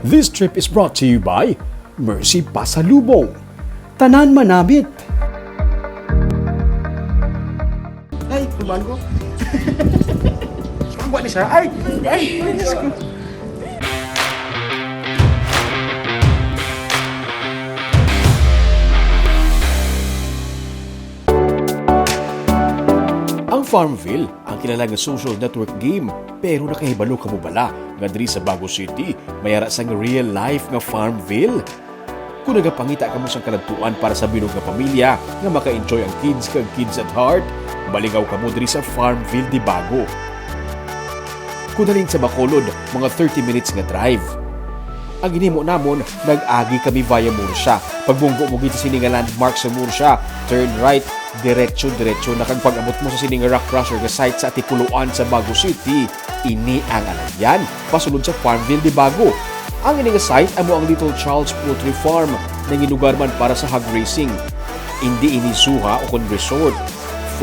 This trip is brought to you by Mercy Pasalubong. Tanan Manamit. Ay, kumaan ko. Ang buwan ni siya. Ay! Diyos ko. Ang Farmville, ang kilala nga social network game, pero nakahibalo ka mo bala nga diri sa Bago City, mayara sang real life nga Farmville. Kung nagapangita ka mo sang kaladtuan para sa binog nga pamilya nga maka-enjoy ang kids kag kids at heart, baligaw ka mo diri sa Farmville di Bago. Kung dalhin sa Bacolod, mga 30 minutes nga drive. Ang ginimo namon, nag-agi kami via Murcia. Pagbunggo mo gito sini nga landmark sa Murcia, turn right, diretso na kag pag-abot mo sa sini nga rock crusher nga site sa Atipuluan sa Bago City. Ini ang alagyan, pasulod sa Farmville di Bago. Ang ini nga site amo ang Little Charles Poultry Farm na gilugar man para sa hog racing. Hindi ini suha o kon resort.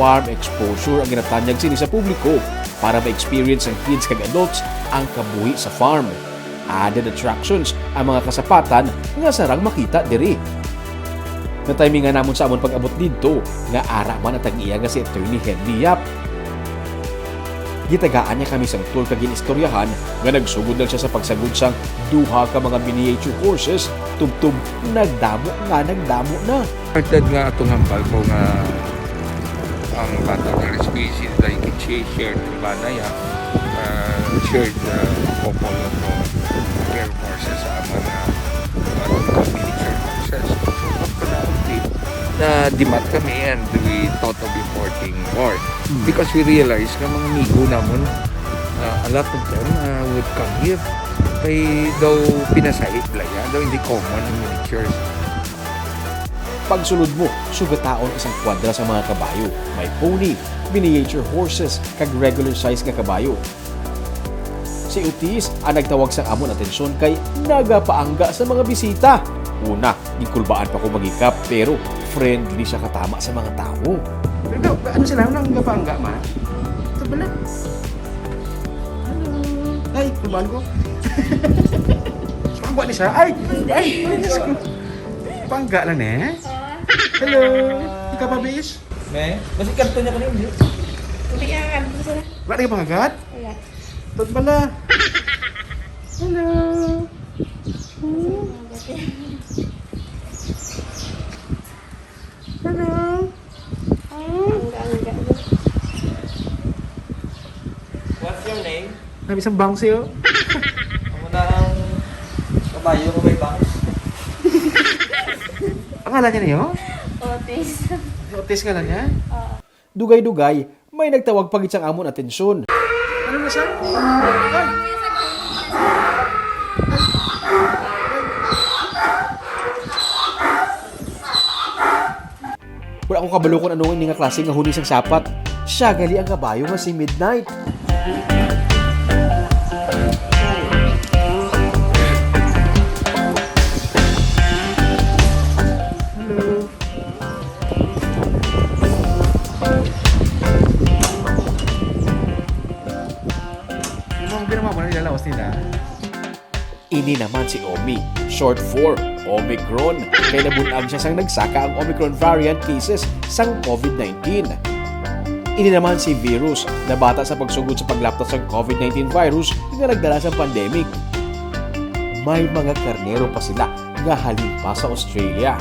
Farm exposure ang ginatanyag sini sa publiko para ma-experience ang kids kag adults ang kabuhi sa farm. Added attractions ang mga kasapatan nga sarang makita diri. Na-timing nga namon sa amon pag-abot dito nga ara man at ang iya nga si Attorney Henry Yap. Gitagaan niya kami sang tour kag ginistoryahan nga nagsugod lang siya sa pagsagod sang duha ka mga miniature horses tubtub nagdamo na. Agdad nga atong hambal ko nga ang bata nga species like shared ng banay shared couple of care horses sa mga miniature horses. Na dimat kami and we thought of importing more because we realized nga mga migo namon a lot of them would come here kay daw pinasait laya daw hindi common ang miniatures. Pagsulod mo, sugataon isang kwadra sa mga kabayo. May pony, miniature horses, kag regular size nga kabayo. Si Otis ang nagtawag sa amon atensyon kay nagapaangga sa mga bisita. Una, gikulbaan pa ko magikap pero friendly siya katama sa mga tao. Pero ano sila? Anong gapangga, ma? Ito pala. Hello. Ay, kumaan ko. Ang buwan ni siya. Ay! Diyos ko. Pangga lang eh. Hello. Ikaw pa, bis? Me, masih kanto niya kanina. Hindi ka kanto sila. Wala ka pangagat? Wala. Ito pala. Hello. Hello. Angga. What's your name? Nabi isang bangsi oh. Ako na ang kabayo ko may bangs. Pangalan niya niyo? Otis. Otis nga lang niya? Dugay-dugay, may nagtawag pagit sang amon atensyon. Ano na siya? Ay! Wala akong kabalo kung ano nga klase nga huni sang sapat. Siya gali ang kabayo nga si Midnight. Hello. Yung mga ginawa mo na nilalawas nila. Ini naman si Omi, short for Omicron. Kaya nabunag siya sang nagsaka ang Omicron variant cases sang COVID-19. Ini naman si Virus, na bata sa pagsugod sa paglaptas ng COVID-19 virus nga nagdala sa pandemic. May mga karnero pa sila nga halin pa sa Australia.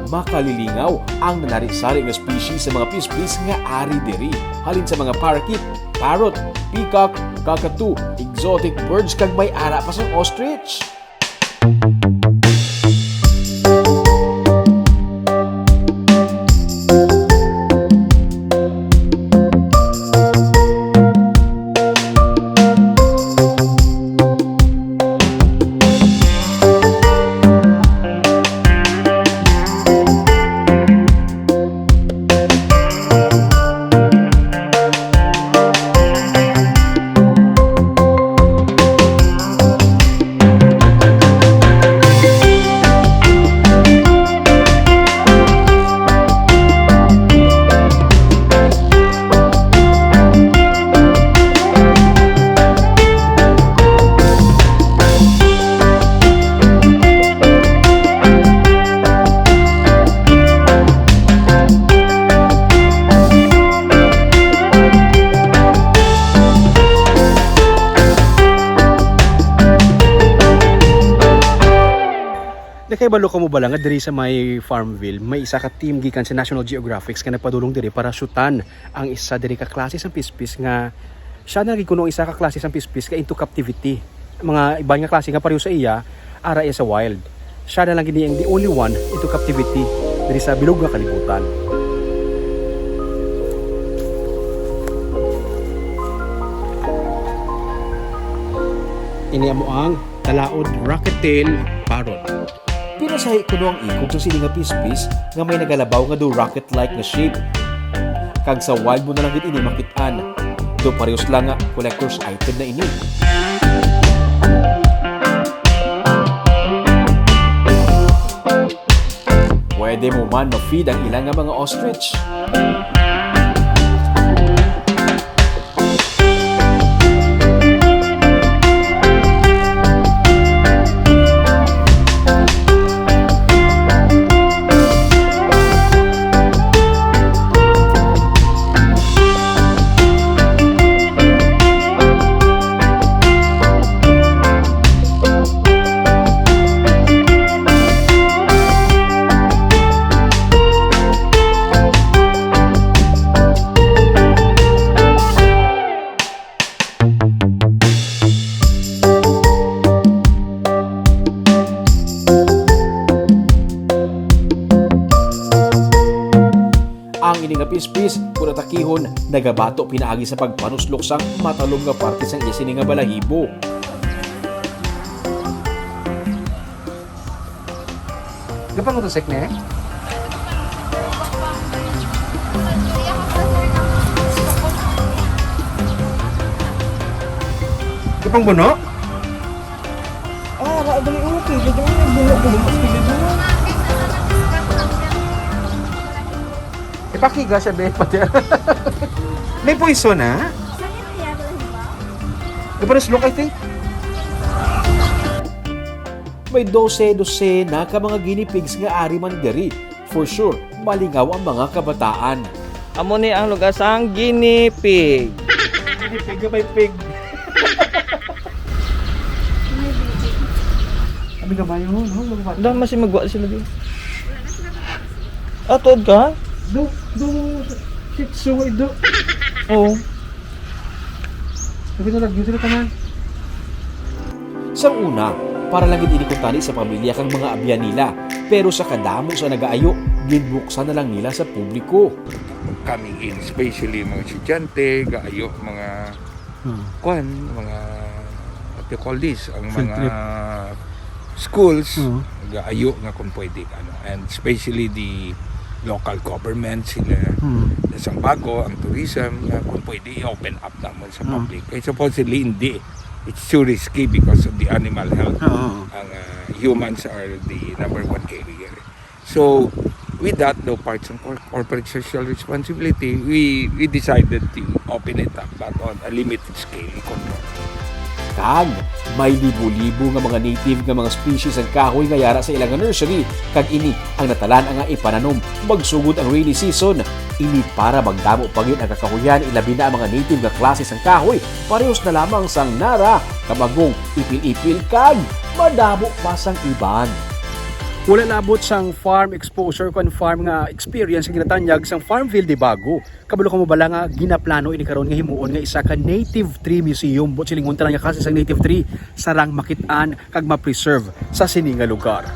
Makalilingaw ang nanari-sari nga species sa mga pispis nga ari diri. Halin sa mga parakeet, parrot, peacock, cockatoo, exotic birds kag may ara pa sa ostrich. Nakaibalo ka mo ba lang nga diri sa may Farmville, may isa ka team gikan sa National Geographic nga nagpadulong diri para syutan ang isa diri ka klase sa pispis nga siya na gikunong isa ka klase sa pispis ka into captivity. Mga iba nga klase nga pareho sa iya, ara iya sa wild. Siya na lang gini ang the only one into captivity diri sa bilog nga kalibutan. Ini amo ang talaod rocket-tail parrot. Pero sa kuno ang ikog sa sili nga pispis nga may nagalabaw nga do rocket-like nga shape. Kag sa wild mo na lang gid ini makit-an. Do parehas lang nga collector's item na ini. Pwede mo man ma-feed ang ilang nga mga ostrich. Ang ini nga pispis, kung natakihon, nagabato pinaagi sa pagpanuslok sang matalong nga parte sang iya sini nga balahibo. Gapang mo to sek ne? Gapang buno? Ah, ra dali okay. Gapang buno mas pili. Ipakiga siya be pati. May poison na? Gapang I think. May 12 na ka mga guinea pigs nga ari man diri. For sure, malingaw ang mga kabataan. Amo ni ang lugar sang guinea pig. Pig na may pig. Kami ka ba yun? Dahil masih magwa sila di. Ah, tuod ka? Do, shih tzu, do. Oo. Sabi na lagyan sila tanan. Sa una, para lang gid inikutani sa pamilya kang mga abyan nila. Pero sa kadamo sa nagaayo, ginbuksan na lang nila sa publiko. Coming in, especially mga estudyante, gaayo, mga mga what you call this, ang Field mga trip. schools, gaayo nga kung pwede and especially the local government sila sa bago ang tourism nga kung pwede i-open up naman sa public. Kaya supposedly hindi, it's too risky because of the animal health. Ang humans are the number one carrier. So with that, no parts of corporate social responsibility, we decided to open it up but on a limited scale control. Kag, may libo-libo nga mga native nga mga species ang kahoy nga yara sa ilang nursery. Kag ini ang natalan nga ipananom magsugod ang rainy season. Ini para magdamo pagin ang kakahuyan ilabi na ang mga native nga klase sang kahoy. Parehas na lamang sang nara, kamagong ipil-ipil kag madamo pa sang iban. Wala labot sang farm exposure kon farm nga experience nga ginatanyag sang Farmville de Bago. Kabalo ka mo bala nga ginaplano ini karon nga himuon nga isa ka native tree museum bot silingon ta lang nga kasi sang native tree sarang makit-an kag ma-preserve sa sini nga lugar.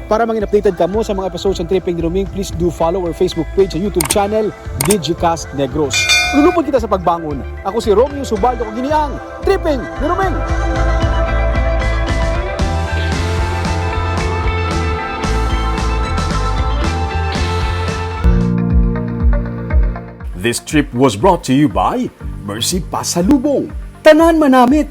Para mangin updated kamo sa mga episodes ng Tripping ni Roming, please do follow our Facebook page and YouTube channel Digicast Negros. Lulupod kita sa pagbangon. Ako si Romeo Subaldo kag giniang Tripping ni Roming. This trip was brought to you by Mercy Pasalubong. Tanan manamit.